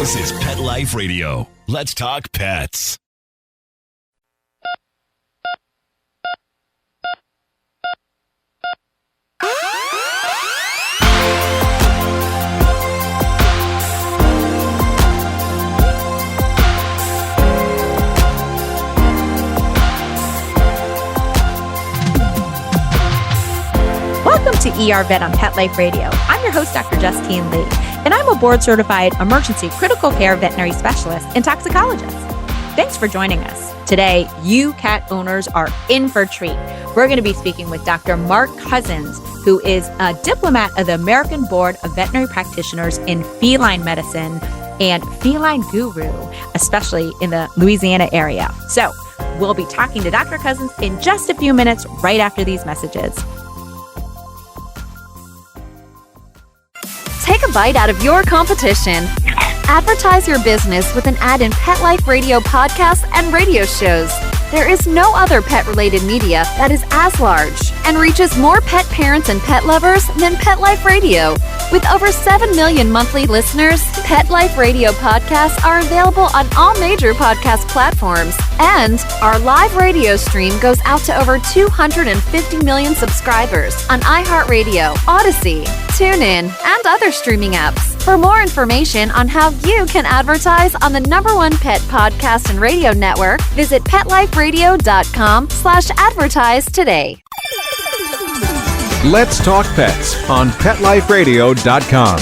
This is Pet Life Radio. Let's talk pets. Welcome to ER Vet on Pet Life Radio. I'm your host, Dr. Justine Lee, and I'm a board-certified emergency critical care veterinary specialist and toxicologist. Thanks for joining us. Today, you cat owners are in for a treat. We're going to be speaking with Dr. Mark Cousins, who is a diplomat of the American Board of Veterinary Practitioners in Feline Medicine and feline guru, especially in the Louisiana area. So we'll be talking to Dr. Cousins in just a few minutes right after these messages. Take a bite out of your competition. Advertise your business with an ad in Pet Life Radio podcasts and radio shows. There is no other pet-related media that is as large and reaches more pet parents and pet lovers than Pet Life Radio. With over 7 million monthly listeners, Pet Life Radio podcasts are available on all major podcast platforms, and our live radio stream goes out to over 250 million subscribers on iHeartRadio, Odyssey, TuneIn, and other streaming apps. For more information on how you can advertise on the #1 pet podcast and radio network, visit PetLifeRadio.com/advertise today. Let's Talk Pets on PetLifeRadio.com.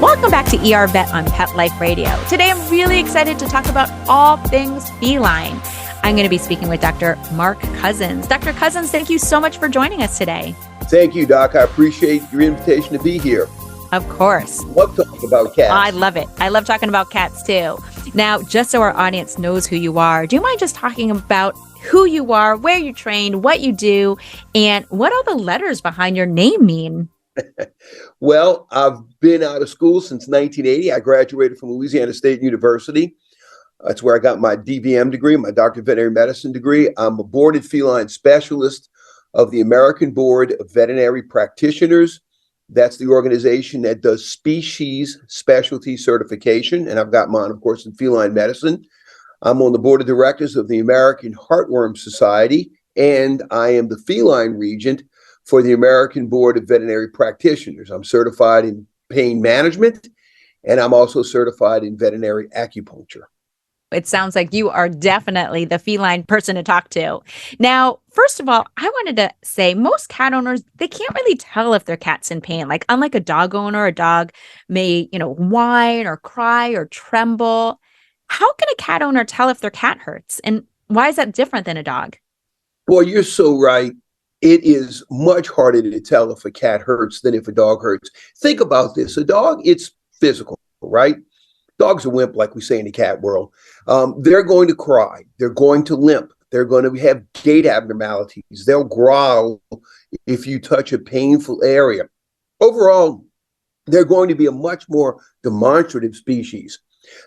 Welcome back to ER Vet on Pet Life Radio. Today, I'm really excited to talk about all things feline. I'm going to be speaking with Dr. Mark Cousins. Dr. Cousins, thank you so much for joining us today. Thank you, Doc. I appreciate your invitation to be here. Of course. Love talking about cats. I love it. I love talking about cats, too. Now, just so our audience knows who you are, do you mind just talking about who you are, where you train, what you do, and what all the letters behind your name mean? Well, I've been out of school since 1980. I graduated from Louisiana State University. That's where I got my DVM degree, my Doctor of Veterinary Medicine degree. I'm a boarded feline specialist of the American Board of Veterinary Practitioners. That's the organization that does species specialty certification. And I've got mine, of course, in feline medicine. I'm on the board of directors of the American Heartworm Society, and I am the feline regent for the American Board of Veterinary Practitioners. I'm certified in pain management, and I'm also certified in veterinary acupuncture. It sounds like you are definitely the feline person to talk to. Now, first of all, I wanted to say most cat owners, they can't really tell if their cat's in pain. Like unlike a dog owner, a dog may, whine or cry or tremble. How can a cat owner tell if their cat hurts? And why is that different than a dog? Boy, you're so right. It is much harder to tell if a cat hurts than if a dog hurts. Think about this. A dog, it's physical, right? Dogs are wimp, like we say in the cat world. They're going to cry. They're going to limp. They're going to have gait abnormalities. They'll growl if you touch a painful area. Overall, they're going to be a much more demonstrative species.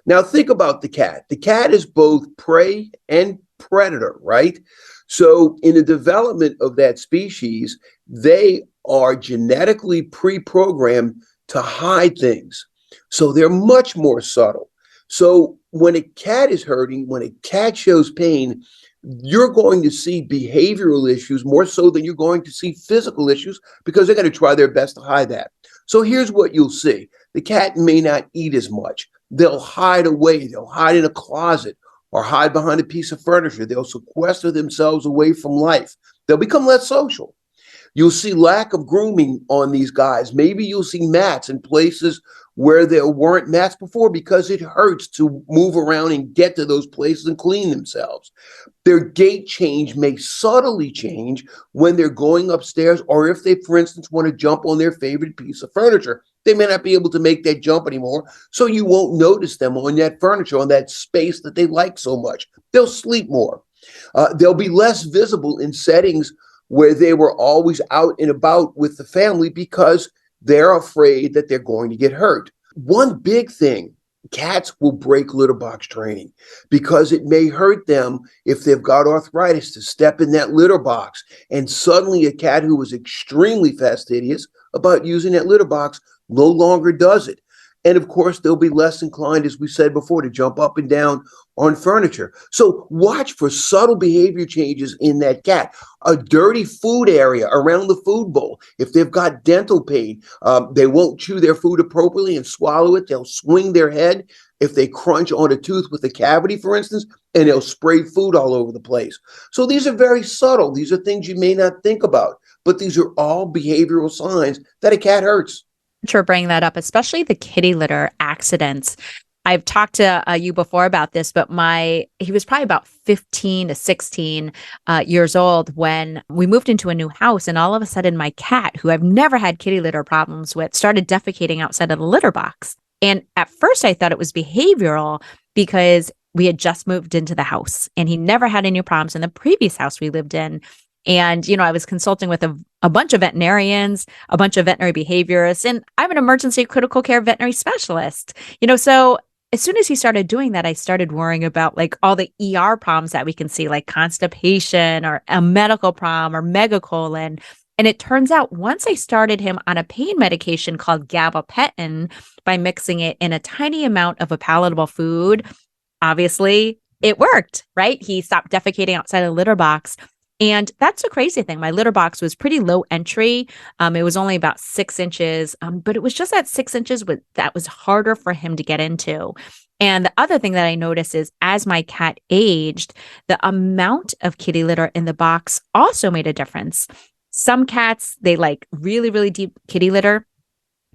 Now, think about the cat. The cat is both prey and predator, right? So in the development of that species, they are genetically pre-programmed to hide things. So they're much more subtle. So when a cat is hurting, when a cat shows pain, you're going to see behavioral issues more so than you're going to see physical issues because they're going to try their best to hide that. So here's what you'll see. The cat may not eat as much. They'll hide away. They'll hide in a closet or hide behind a piece of furniture. They'll sequester themselves away from life. They'll become less social. You'll see lack of grooming on these guys. Maybe you'll see mats in places where there weren't mats before because it hurts to move around and get to those places and clean themselves. Their gait change may subtly change when they're going upstairs or if they, for instance, want to jump on their favorite piece of furniture. They may not be able to make that jump anymore, so you won't notice them on that furniture, on that space that they like so much. They'll sleep more. They'll be less visible in settings where they were always out and about with the family because they're afraid that they're going to get hurt. One big thing cats will break litter box training because it may hurt them if they've got arthritis to step in that litter box. And suddenly a cat who was extremely fastidious about using that litter box no longer does it. And of course, they'll be less inclined, as we said before, to jump up and down on furniture. So watch for subtle behavior changes in that cat. A dirty food area around the food bowl. If they've got dental pain, they won't chew their food appropriately and swallow it. They'll swing their head if they crunch on a tooth with a cavity, for instance, and they'll spray food all over the place. So these are very subtle. These are things you may not think about, but these are all behavioral signs that a cat hurts. For bringing that up, especially the kitty litter accidents. I've talked to you before about this, but he was probably about 15 to 16 years old when we moved into a new house. And all of a sudden, my cat, who I've never had kitty litter problems with, started defecating outside of the litter box. And at first, I thought it was behavioral because we had just moved into the house and he never had any problems in the previous house we lived in. And, I was consulting with a bunch of veterinarians, a bunch of veterinary behaviorists, and I'm an emergency critical care veterinary specialist. So as soon as he started doing that, I started worrying about like all the ER problems that we can see, like constipation or a medical problem or megacolon. And it turns out once I started him on a pain medication called gabapentin by mixing it in a tiny amount of a palatable food, obviously it worked, right? He stopped defecating outside the litter box. And that's the crazy thing. My litter box was pretty low entry. It was only about 6 inches, but it was just that 6 inches that was harder for him to get into. And the other thing that I noticed is as my cat aged, the amount of kitty litter in the box also made a difference. Some cats, they like really, really deep kitty litter.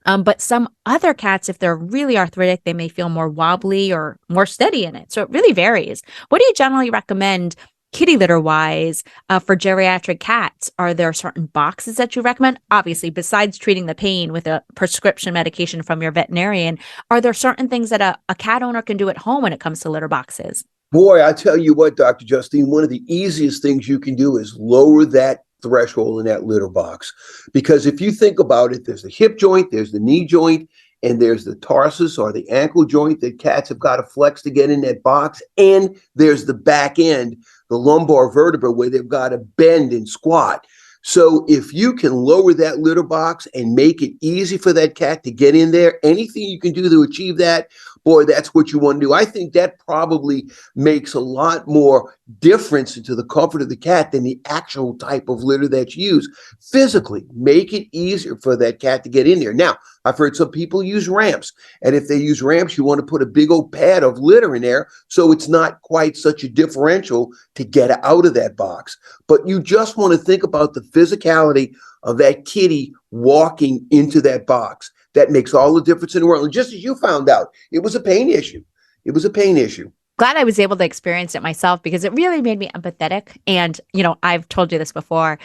But some other cats, if they're really arthritic, they may feel more wobbly or more steady in it. So it really varies. What do you generally recommend kitty litter wise for geriatric cats? Are there certain boxes that you recommend? Obviously, besides treating the pain with a prescription medication from your veterinarian, are there certain things that a cat owner can do at home when it comes to litter boxes? Boy, I tell you what, Dr. Justine, one of the easiest things you can do is lower that threshold in that litter box. Because if you think about it, there's the hip joint, there's the knee joint, and there's the tarsus or the ankle joint that cats have got to flex to get in that box. And there's the back end, the lumbar vertebra, where they've got to bend and squat. So if you can lower that litter box and make it easy for that cat to get in there, anything you can do to achieve that, boy, that's what you want to do. I think that probably makes a lot more difference into the comfort of the cat than the actual type of litter that you use. Physically, make it easier for that cat to get in there. Now, I've heard some people use ramps. And if they use ramps, you want to put a big old pad of litter in there so it's not quite such a differential to get out of that box. But you just want to think about the physicality of that kitty walking into that box. That makes all the difference in the world. And just as you found out, it was a pain issue. It was a pain issue. Glad I was able to experience it myself because it really made me empathetic. And, I've told you this before,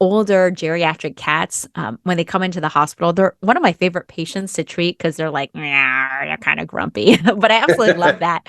older geriatric cats, when they come into the hospital, they're one of my favorite patients to treat because they're like, they're kind of grumpy, but I absolutely love that.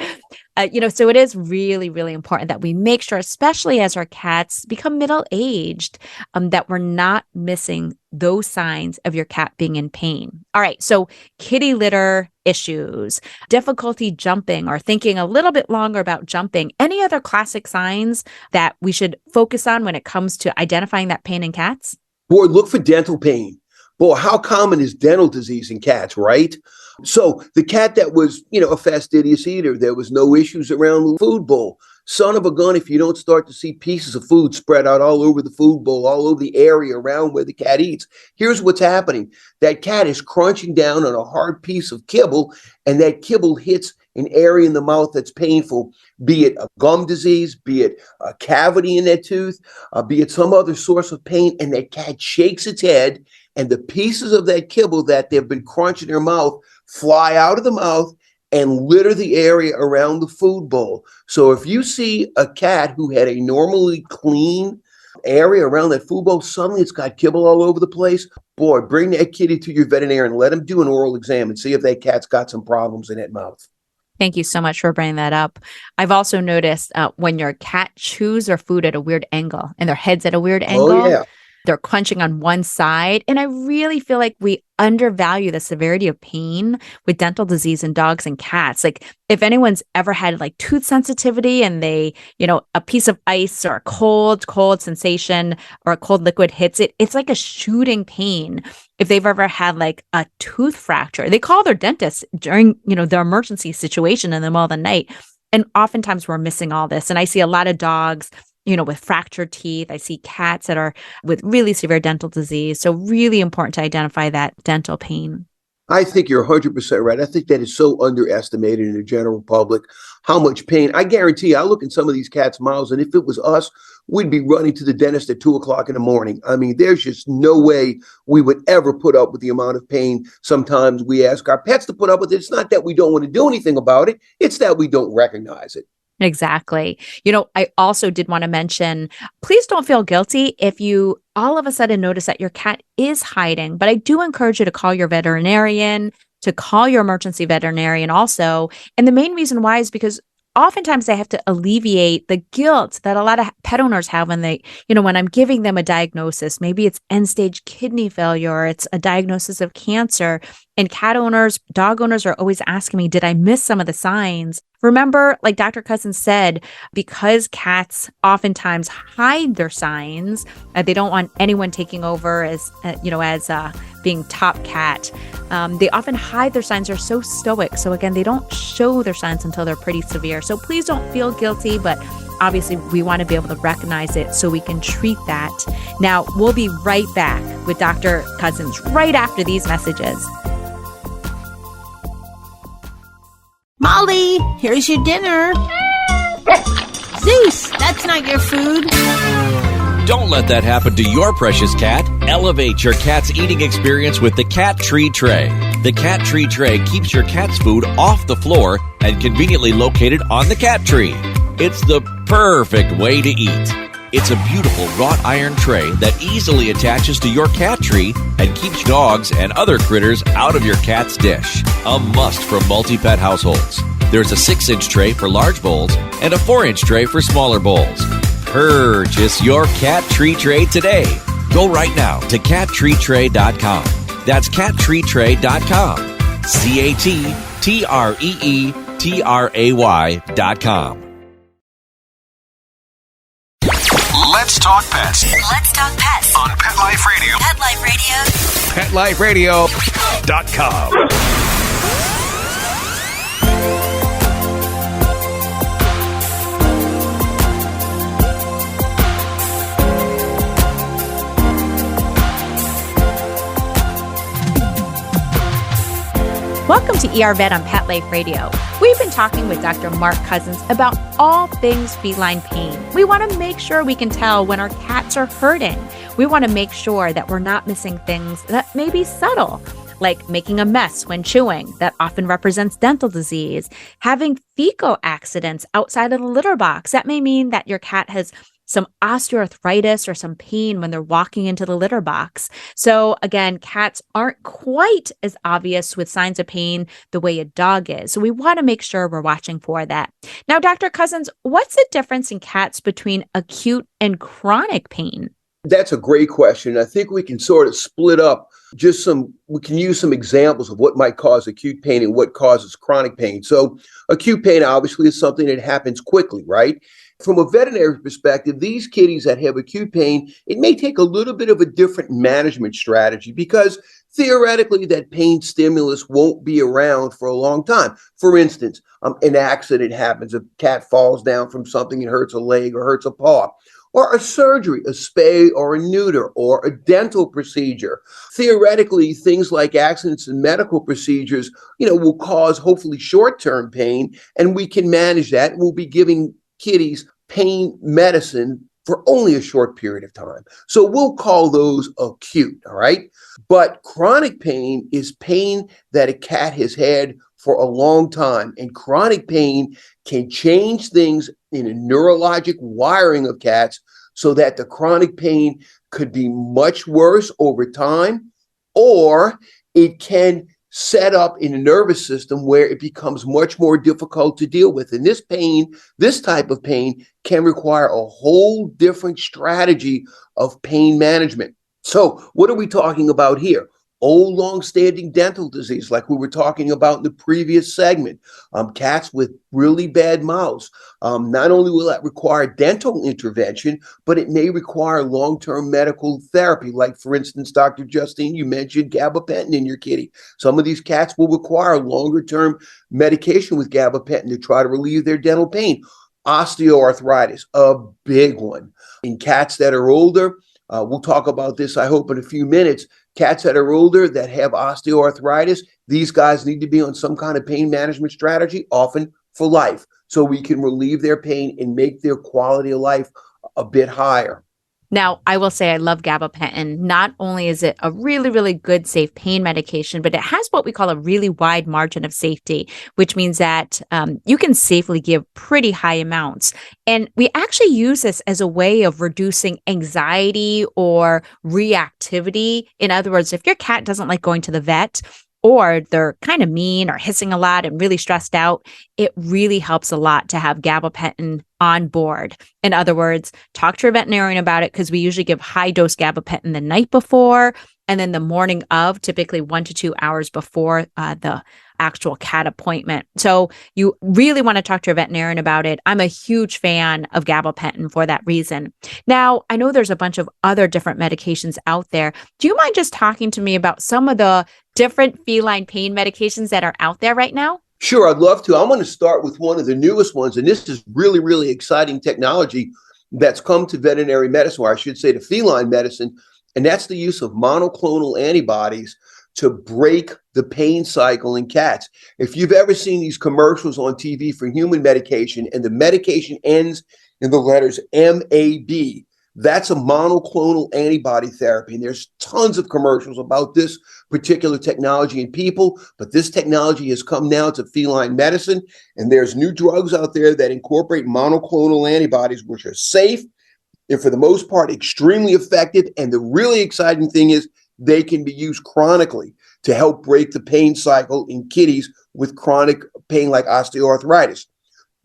So it is really, really important that we make sure, especially as our cats become middle-aged, that we're not missing those signs of your cat being in pain. All right. So kitty litter issues, difficulty jumping or thinking a little bit longer about jumping. Any other classic signs that we should focus on when it comes to identifying that pain in cats? Boy, look for dental pain. Boy, how common is dental disease in cats, right? So the cat that was, a fastidious eater, there was no issues around the food bowl. Son of a gun, if you don't start to see pieces of food spread out all over the food bowl, all over the area around where the cat eats, here's what's happening. That cat is crunching down on a hard piece of kibble, and that kibble hits an area in the mouth that's painful, be it a gum disease, be it a cavity in that tooth, be it some other source of pain, and that cat shakes its head, and the pieces of that kibble that they've been crunching in their mouth fly out of the mouth and litter the area around the food bowl. So if you see a cat who had a normally clean area around that food bowl, suddenly it's got kibble all over the place, boy, bring that kitty to your veterinarian and let him do an oral exam and see if that cat's got some problems in that mouth. Thank you so much for bringing that up. I've also noticed when your cat chews their food at a weird angle and their head's at a weird angle, they're crunching on one side. And I really feel like we undervalue the severity of pain with dental disease in dogs and cats. Like if anyone's ever had like tooth sensitivity and they, a piece of ice or a cold sensation or a cold liquid hits it, it's like a shooting pain. If they've ever had like a tooth fracture, they call their dentist during, their emergency situation in the middle of the night. And oftentimes we're missing all this. And I see a lot of dogs, with fractured teeth. I see cats that are with really severe dental disease. So really important to identify that dental pain. I think you're 100% right. I think that is so underestimated in the general public, how much pain. I guarantee you, I look in some of these cats' mouths, and if it was us, we'd be running to the dentist at 2:00 in the morning. I mean, there's just no way we would ever put up with the amount of pain sometimes we ask our pets to put up with it. It's not that we don't want to do anything about it. It's that we don't recognize it. Exactly. I also did want to mention, please don't feel guilty if you all of a sudden notice that your cat is hiding, but I do encourage you to call your veterinarian, to call your emergency veterinarian also. And the main reason why is because oftentimes they have to alleviate the guilt that a lot of pet owners have when they, when I'm giving them a diagnosis, maybe it's end-stage kidney failure, or it's a diagnosis of cancer. And cat owners, dog owners are always asking me, did I miss some of the signs? Remember, like Dr. Cousins said, because cats oftentimes hide their signs, they don't want anyone taking over as being top cat. They often hide their signs. They're so stoic. So again, they don't show their signs until they're pretty severe. So please don't feel guilty, but obviously we want to be able to recognize it so we can treat that. Now, we'll be right back with Dr. Cousins right after these messages. Molly, here's your dinner. Zeus, that's not your food. Don't let that happen to your precious cat. Elevate your cat's eating experience with the Cat Tree Tray. The Cat Tree Tray keeps your cat's food off the floor and conveniently located on the cat tree. It's the perfect way to eat. It's a beautiful wrought iron tray that easily attaches to your cat tree and keeps dogs and other critters out of your cat's dish. A must for multi-pet households. There's a 6-inch tray for large bowls and a 4-inch tray for smaller bowls. Purchase your Cat Tree Tray today. Go right now to cattreetray.com. That's cattreetray.com. CATTREETRAY.com. Let's talk pets. Let's talk pets On Pet Life Radio. Pet Life Radio. PetLifeRadio.com. Welcome to ER Vet on Pet Life Radio. We've been talking with Dr. Mark Cousins about all things feline pain. We want to make sure we can tell when our cats are hurting. We want to make sure that we're not missing things that may be subtle, like making a mess when chewing. That often represents dental disease. Having fecal accidents outside of the litter box. That may mean that your cat has some osteoarthritis or some pain when they're walking into the litter box. So again, cats aren't quite as obvious with signs of pain the way a dog is. So we want to make sure we're watching for that. Now, Dr. Cousins, what's the difference in cats between acute and chronic pain? That's a great question. I think we can sort of split up we can use some examples of what might cause acute pain and what causes chronic pain. So acute pain obviously is something that happens quickly, right? From a veterinary perspective, these kitties that have acute pain, it may take a little bit of a different management strategy because theoretically that pain stimulus won't be around for a long time. For instance, an accident happens, a cat falls down from something and hurts a leg or hurts a paw, or a surgery, a spay or a neuter, or a dental procedure. Theoretically, things like accidents and medical procedures, will cause hopefully short-term pain, and we can manage that. We'll be giving kitties pain medicine for only a short period of time. So we'll call those acute, all right? But chronic pain is pain that a cat has had for a long time, and chronic pain can change things in a neurologic wiring of cats so that the chronic pain could be much worse over time, or it can set up in a nervous system where it becomes much more difficult to deal with. And this type of pain can require a whole different strategy of pain management. So what are we talking about here? old long-standing dental disease, like we were talking about in the previous segment, cats with really bad mouths. Not only will that require dental intervention, but it may require long-term medical therapy. Like, for instance, Dr. Justine, you mentioned gabapentin in your kitty. Some of these cats will require longer-term medication with gabapentin to try to relieve their dental pain. Osteoarthritis, a big one. In cats that are older, we'll talk about this, I hope, in a few minutes. Cats that are older that have osteoarthritis, these guys need to be on some kind of pain management strategy, often for life, so we can relieve their pain and make their quality of life a bit higher. Now, I will say I love gabapentin. Not only is it a really, really good, safe pain medication, but it has what we call a really wide margin of safety, which means that you can safely give pretty high amounts. And we actually use this as a way of reducing anxiety or reactivity. In other words, if your cat doesn't like going to the vet, or they're kind of mean or hissing a lot and really stressed out, it really helps a lot to have gabapentin on board. In other words, talk to your veterinarian about it, because we usually give high dose gabapentin the night before and then the morning of, typically 1 to 2 hours before the actual cat appointment. So you really want to talk to your veterinarian about it. I'm a huge fan of gabapentin for that reason. Now, I know there's a bunch of other different medications out there. Do you mind just talking to me about some of the different feline pain medications that are out there right now? Sure, I'd love to. I'm going to start with one of the newest ones, and this is really, really exciting technology that's come to veterinary medicine, or I should say to feline medicine, and that's the use of monoclonal antibodies to break the pain cycle in cats. If you've ever seen these commercials on TV for human medication and the medication ends in the letters MAB, that's a monoclonal antibody therapy. And there's tons of commercials about this particular technology in people, but this technology has come now to feline medicine, and there's new drugs out there that incorporate monoclonal antibodies, which are safe and for the most part extremely effective. And the really exciting thing is they can be used chronically to help break the pain cycle in kitties with chronic pain like osteoarthritis.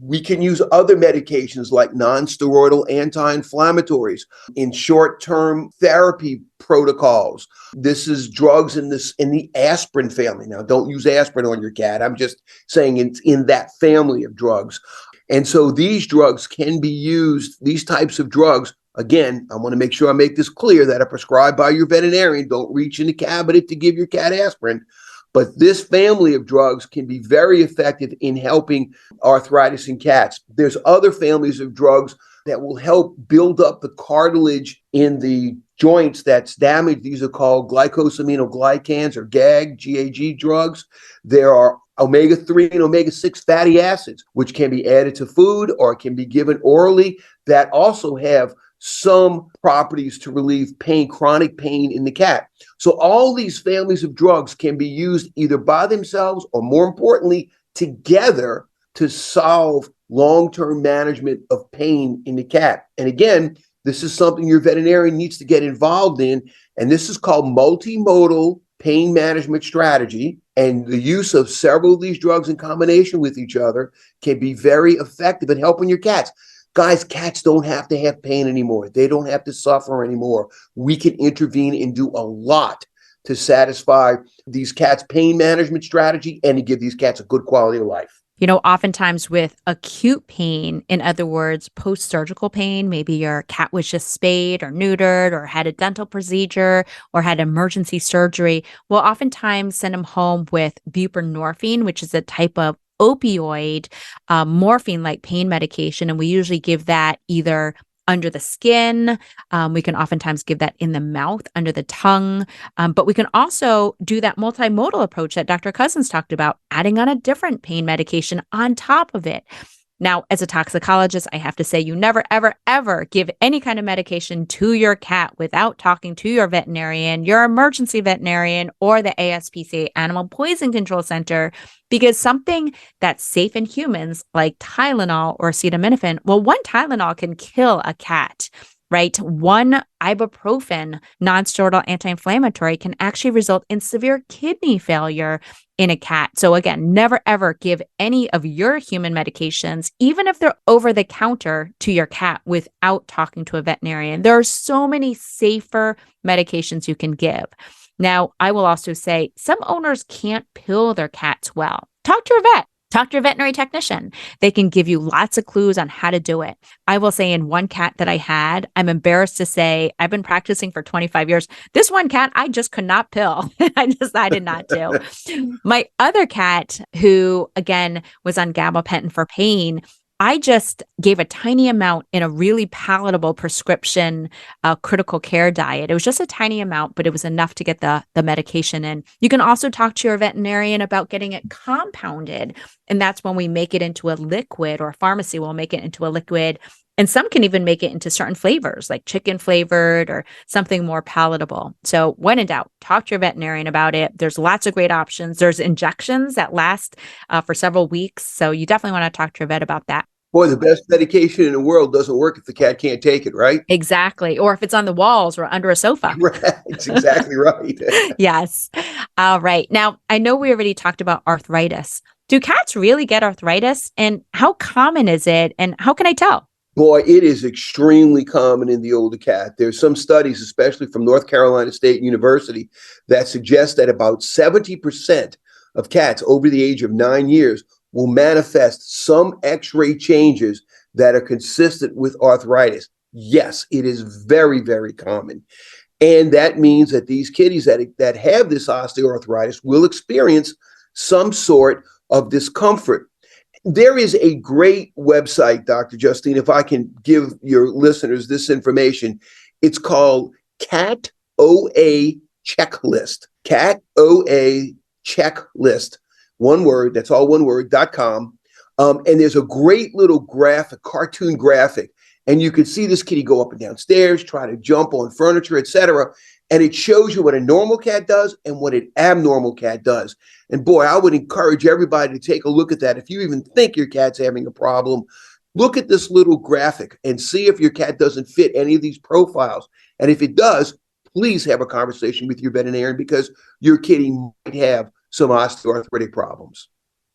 We can use other medications like non-steroidal anti-inflammatories in short-term therapy protocols. This is drugs in the aspirin family. Now, don't use aspirin on your cat. I'm just saying it's in that family of drugs. And so these drugs can be used, these types of drugs. Again, I want to make sure I make this clear that are prescribed by your veterinarian. Don't reach in the cabinet to give your cat aspirin. But this family of drugs can be very effective in helping arthritis in cats. There's other families of drugs that will help build up the cartilage in the joints that's damaged. These are called glycosaminoglycans, or GAG drugs. There are omega-3 and omega-6 fatty acids, which can be added to food or can be given orally, that also have some properties to relieve pain, chronic pain in the cat. So all these families of drugs can be used either by themselves or, more importantly, together to solve long-term management of pain in the cat. And again, this is something your veterinarian needs to get involved in. And this is called multimodal pain management strategy. And the use of several of these drugs in combination with each other can be very effective in helping your cats. Guys, cats don't have to have pain anymore. They don't have to suffer anymore. We can intervene and do a lot to satisfy these cats' pain management strategy and to give these cats a good quality of life. You know, oftentimes with acute pain, in other words, post-surgical pain, maybe your cat was just spayed or neutered or had a dental procedure or had emergency surgery, we'll oftentimes send them home with buprenorphine, which is a type of opioid, morphine-like pain medication. And we usually give that either under the skin. We can oftentimes give that in the mouth, under the tongue. But we can also do that multimodal approach that Dr. Cousins talked about, adding on a different pain medication on top of it. Now, as a toxicologist, I have to say you never, ever, ever give any kind of medication to your cat without talking to your veterinarian, your emergency veterinarian, or the ASPCA Animal Poison Control Center, because something that's safe in humans, like Tylenol or acetaminophen, well, one Tylenol can kill a cat, right? One ibuprofen non-steroidal anti-inflammatory can actually result in severe kidney failure in a cat. So again, never ever give any of your human medications, even if they're over the counter, to your cat without talking to a veterinarian. There are so many safer medications you can give. Now, I will also say some owners can't pill their cats well. Talk to your vet. Talk to your veterinary technician. They can give you lots of clues on how to do it. I will say in one cat that I had, I'm embarrassed to say, I've been practicing for 25 years. This one cat, I just could not pill. I decided not to. My other cat, who again was on gabapentin for pain, I just gave a tiny amount in a really palatable prescription critical care diet. It was just a tiny amount, but it was enough to get the medication in. You can also talk to your veterinarian about getting it compounded. And that's when we make it into a liquid, or a pharmacy will make it into a liquid. And some can even make it into certain flavors, like chicken flavored or something more palatable. So when in doubt, talk to your veterinarian about it. There's lots of great options. There's injections that last for several weeks. So you definitely want to talk to your vet about that. Boy, the best medication in the world doesn't work if the cat can't take it, right? Exactly. Or if it's on the walls or under a sofa. Right. It's exactly right. Yes. All right. Now, I know we already talked about arthritis. Do cats really get arthritis? And how common is it? And how can I tell? Boy, it is extremely common in the older cat. There's some studies, especially from North Carolina State University, that suggest that about 70% of cats over the age of 9 years will manifest some X-ray changes that are consistent with arthritis. Yes, it is very, very common. And that means that these kitties that have this osteoarthritis will experience some sort of discomfort. There is a great website, Dr. Justine, if I can give your listeners this information. It's called Cat OA Checklist. Cat OA Checklist. One word, that's all one word, .com. And there's a great little graphic, cartoon graphic. And you can see this kitty go up and down stairs, try to jump on furniture, etc. And it shows you what a normal cat does and what an abnormal cat does. And boy, I would encourage everybody to take a look at that. If you even think your cat's having a problem, look at this little graphic and see if your cat doesn't fit any of these profiles. And if it does, please have a conversation with your veterinarian, because your kitty might have some osteoarthritic problems.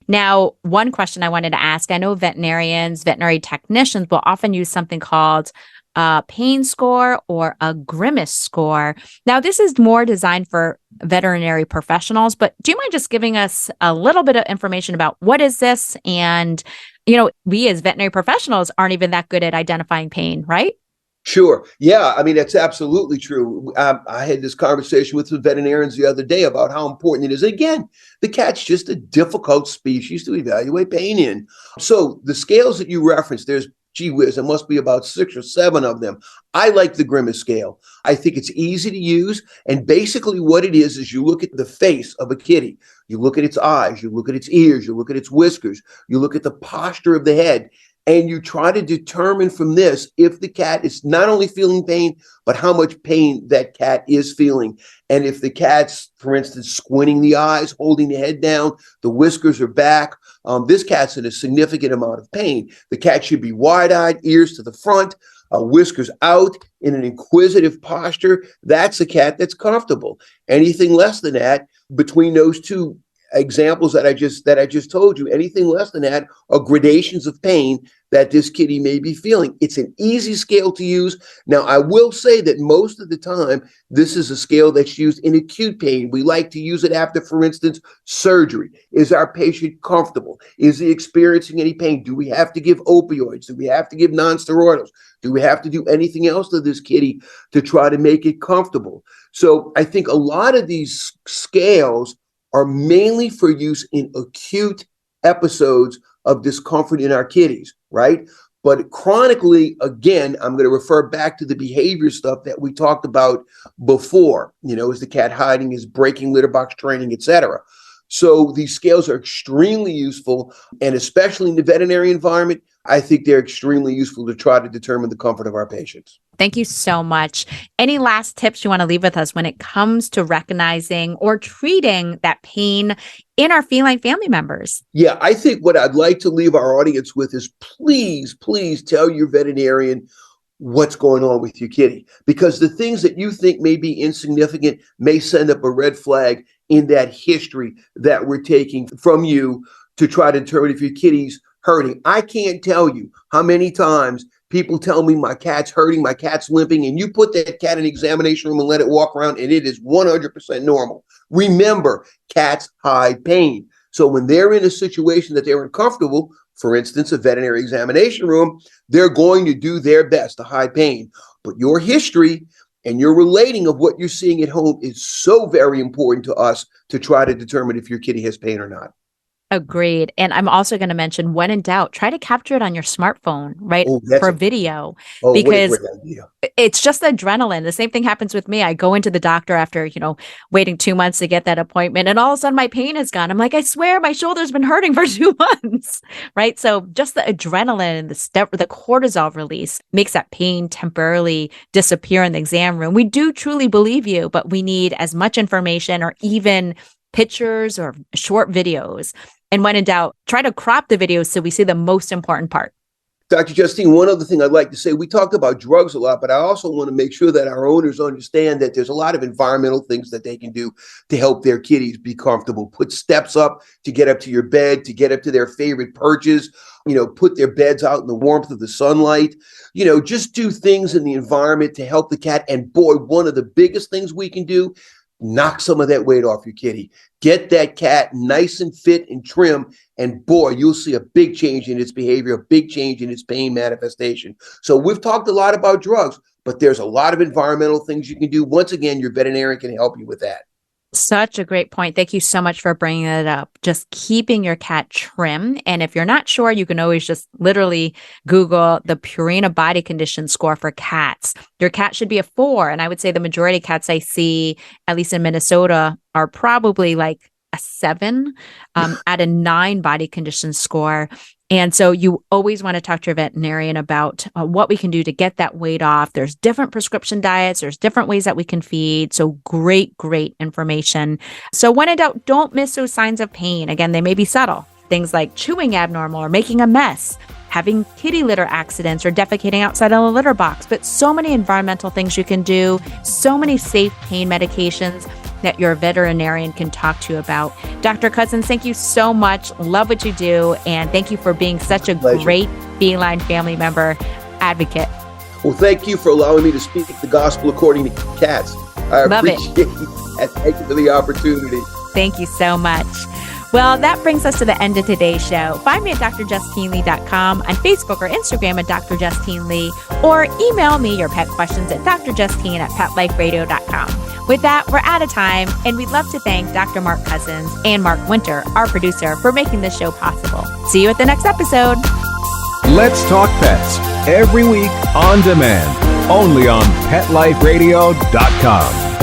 Now, one question I wanted to ask, I know veterinarians, veterinary technicians will often use something called a pain score or a grimace score. Now, this is more designed for veterinary professionals, but do you mind just giving us a little bit of information about what is this? And, we as veterinary professionals aren't even that good at identifying pain, right? Sure. Yeah. I mean, that's absolutely true. I had this conversation with some veterinarians the other day about how important it is. Again, the cat's just a difficult species to evaluate pain in. So the scales that you referenced, there's, gee whiz, there must be about 6 or 7 of them. I like the grimace scale. I think it's easy to use. And basically what it is you look at the face of a kitty. You look at its eyes, you look at its ears, you look at its whiskers, you look at the posture of the head. And you try to determine from this if the cat is not only feeling pain, but how much pain that cat is feeling. And if the cat's, for instance, squinting the eyes, holding the head down, the whiskers are back, this cat's in a significant amount of pain. The cat should be wide-eyed, ears to the front, whiskers out in an inquisitive posture. That's a cat that's comfortable. Anything less than that, between those two examples that I just told you, anything less than that are gradations of pain that this kitty may be feeling. It's an easy scale to use. Now, I will say that most of the time, this is a scale that's used in acute pain. We like to use it after, for instance, surgery. Is our patient comfortable? Is he experiencing any pain? Do we have to give opioids? Do we have to give nonsteroidals? Do we have to do anything else to this kitty to try to make it comfortable? So I think a lot of these scales are mainly for use in acute episodes of discomfort in our kitties, right? But chronically, again, I'm going to refer back to the behavior stuff that we talked about before, is the cat hiding, is breaking litter box training, etc. So these scales are extremely useful, and especially in the veterinary environment, I think they're extremely useful to try to determine the comfort of our patients. Thank you so much. Any last tips you want to leave with us when it comes to recognizing or treating that pain in our feline family members? Yeah, I think what I'd like to leave our audience with is please tell your veterinarian what's going on with your kitty, because the things that you think may be insignificant may send up a red flag in that history that we're taking from you to try to determine if your kitty's hurting. I can't tell you how many times People tell me my cat's hurting, my cat's limping, and you put that cat in the examination room and let it walk around, and it is 100% normal. Remember, cats hide pain. So when they're in a situation that they're uncomfortable, for instance, a veterinary examination room, they're going to do their best to hide pain. But your history and your relating of what you're seeing at home is so very important to us to try to determine if your kitty has pain or not. Agreed. And I'm also going to mention, when in doubt, try to capture it on your smartphone, right? For video, because it's just adrenaline. The same thing happens with me. I go into the doctor after, waiting 2 months to get that appointment, and all of a sudden my pain is gone. I'm like, I swear my shoulder's been hurting for 2 months, right? So just the adrenaline and the cortisol release makes that pain temporarily disappear in the exam room. We do truly believe you, but we need as much information or even pictures or short videos. And when in doubt, try to crop the videos so we see the most important part. Dr. Justine, one other thing I'd like to say, we talked about drugs a lot, but I also want to make sure that our owners understand that there's a lot of environmental things that they can do to help their kitties be comfortable. Put steps up to get up to your bed, to get up to their favorite perches, put their beds out in the warmth of the sunlight, just do things in the environment to help the cat. And boy, one of the biggest things we can do, knock some of that weight off your kitty. Get that cat nice and fit and trim, and boy, you'll see a big change in its behavior, a big change in its pain manifestation. So we've talked a lot about drugs, but there's a lot of environmental things you can do. Once again, your veterinarian can help you with that. Such a great point. Thank you so much for bringing it up. Just keeping your cat trim. And if you're not sure, you can always just literally Google the Purina body condition score for cats. Your cat should be a 4. And I would say the majority of cats I see, at least in Minnesota, are probably like a 7 at a 9 body condition score. And so you always want to talk to your veterinarian about what we can do to get that weight off. There's different prescription diets. There's different ways that we can feed. So great information. So when in doubt, don't miss those signs of pain. Again, they may be subtle. Things like chewing abnormal or making a mess, having kitty litter accidents or defecating outside of a litter box. But so many environmental things you can do, so many safe pain medications that your veterinarian can talk to you about. Dr. Cousins, thank you so much. Love what you do. And thank you for being such a great feline family member advocate. Well, thank you for allowing me to speak the gospel according to cats. I appreciate it. And thank you for the opportunity. Thank you so much. Well, that brings us to the end of today's show. Find me at drjustinelee.com, on Facebook or Instagram at Dr. Justine Lee, or email me your pet questions at drjustine@petliferadio.com. With that, we're out of time, and we'd love to thank Dr. Mark Cousins and Mark Winter, our producer, for making this show possible. See you at the next episode. Let's Talk Pets, every week on demand, only on PetLifeRadio.com.